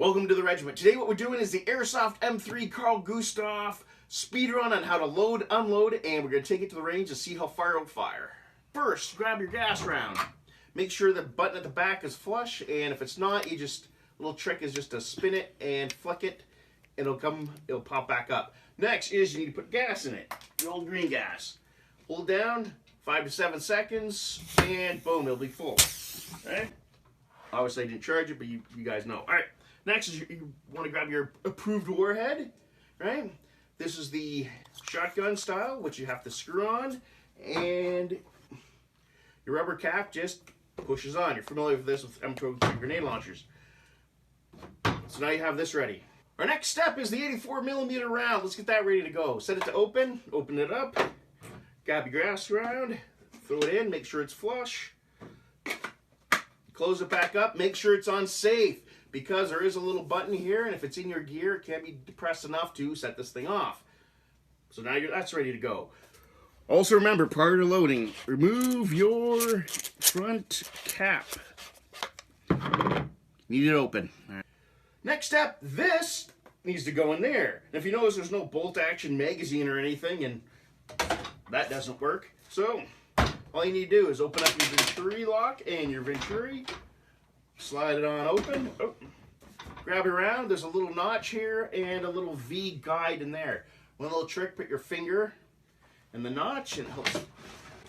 Welcome to the regiment. Today what we're doing is the Airsoft M3 Carl Gustaf speedrun on how to load, unload, and we're going to take it to the range to see how far it'll fire. First, grab your gas round. Make sure the button at the back is flush, and if it's not, a little trick is just to spin it and flick it. It'll pop back up. Next is you need to put gas in it, the old green gas. Hold down 5 to 7 seconds, and boom, it'll be full. All right? Obviously I didn't charge it, but you guys know. All right. Next is you want to grab your approved warhead, right? This is the shotgun style, which you have to screw on, and your rubber cap just pushes on. You're familiar with this with M3 grenade launchers. So now you have this ready. Our next step is the 84mm round. Let's get that ready to go. Set it to open it up, grab your gas round, throw it in, make sure it's flush, close it back up, make sure it's on safe, because there is a little button here, and if it's in your gear, it can't be depressed enough to set this thing off. So now that's ready to go. Also remember, prior to loading, remove your front cap. Need it open. All right. Next step, this needs to go in there. And if you notice, there's no bolt action magazine or anything, and that doesn't work. So all you need to do is open up your Venturi lock and your Venturi. Slide it on open. Oh. Grab it around. There's a little notch here and a little V guide in there. One little trick, put your finger in the notch and it helps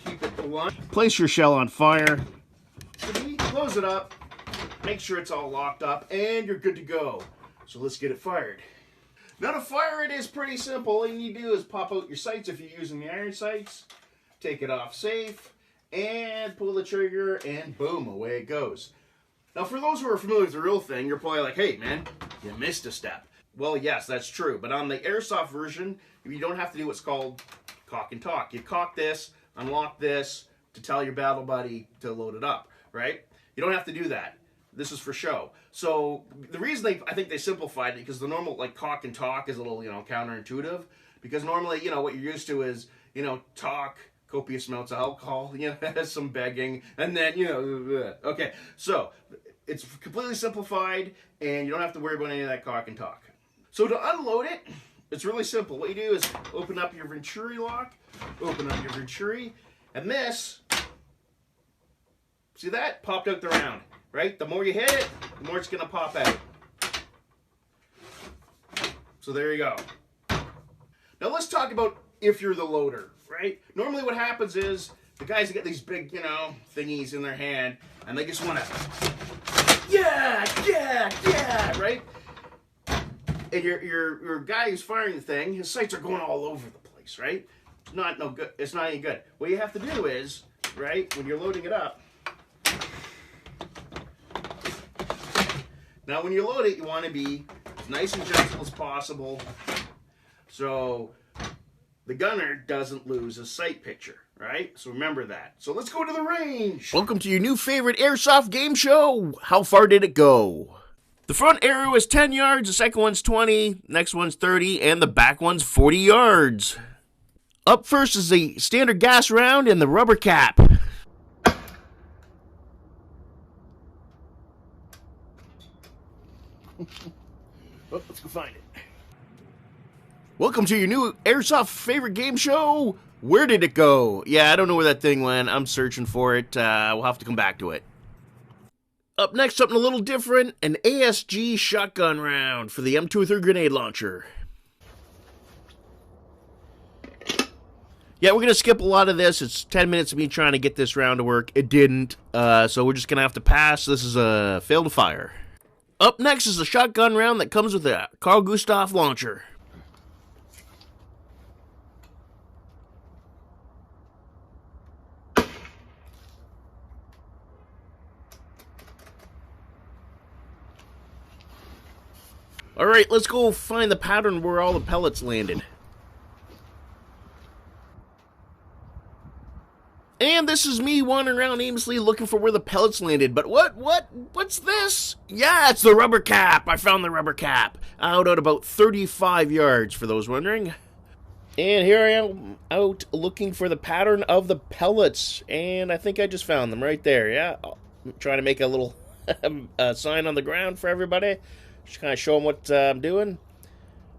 keep it aligned. Place your shell on fire. Close it up. Make sure it's all locked up and you're good to go. So let's get it fired. Now to fire it is pretty simple. All you need to do is pop out your sights if you're using the iron sights. Take it off safe and pull the trigger and boom, away it goes. Now, for those who are familiar with the real thing, you're probably like, hey, man, you missed a step. Well, yes, that's true. But on the Airsoft version, you don't have to do what's called cock and talk. You cock this, unlock this to tell your battle buddy to load it up, right? You don't have to do that. This is for show. So the reason I think they simplified it, because the normal like cock and talk is a little, counterintuitive. Because normally, what you're used to is, talk, copious amounts of alcohol, some begging, and then, okay. So it's completely simplified, and you don't have to worry about any of that cock and talk. So to unload it, it's really simple. What you do is open up your Venturi lock, open up your Venturi, and this, see that? Popped out the round, right? The more you hit it, the more it's going to pop out. So there you go. Now let's talk about if you're the loader, right? Normally what happens is the guys get these big, thingies in their hand, and they just want to, yeah, right? And your guy who's firing the thing, his sights are going all over the place, right? It's not no good. It's not any good. What you have to do is, right, when you're loading it up, now when you load it, you want to be as nice and gentle as possible, so the gunner doesn't lose his sight picture, right? So remember that. So let's go to the range. Welcome to your new favorite Airsoft game show. How far did it go? The front arrow is 10 yards, the second one's 20, next one's 30, and the back one's 40 yards. Up first is the standard gas round and the rubber cap. Let's go find it. Welcome to your new Airsoft favorite game show. Where did it go? Yeah, I don't know where that thing went. I'm searching for it. We'll have to come back to it. Up next, something a little different. An ASG shotgun round for the M3 grenade launcher. Yeah, we're going to skip a lot of this. It's 10 minutes of me trying to get this round to work. It didn't. So we're just going to have to pass. This is a fail to fire. Up next is a shotgun round that comes with a Carl Gustaf launcher. Alright, let's go find the pattern where all the pellets landed. And this is me wandering around aimlessly looking for where the pellets landed. But what's this? Yeah, it's the rubber cap. I found the rubber cap. Out at about 35 yards, for those wondering. And here I am out looking for the pattern of the pellets. And I think I just found them right there, yeah. I'm trying to make a little sign on the ground for everybody. Just kind of show them what I'm doing.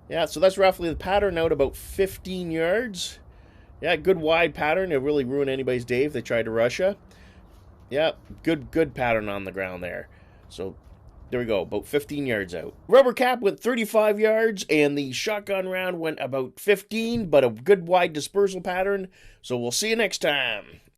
Yeah, so that's roughly the pattern out about 15 yards. Yeah, good wide pattern. It'll really ruin anybody's day if they tried to rush you. Yeah, good pattern on the ground there. So there we go, about 15 yards out. Rubber cap went 35 yards, and the shotgun round went about 15, but a good wide dispersal pattern. So we'll see you next time.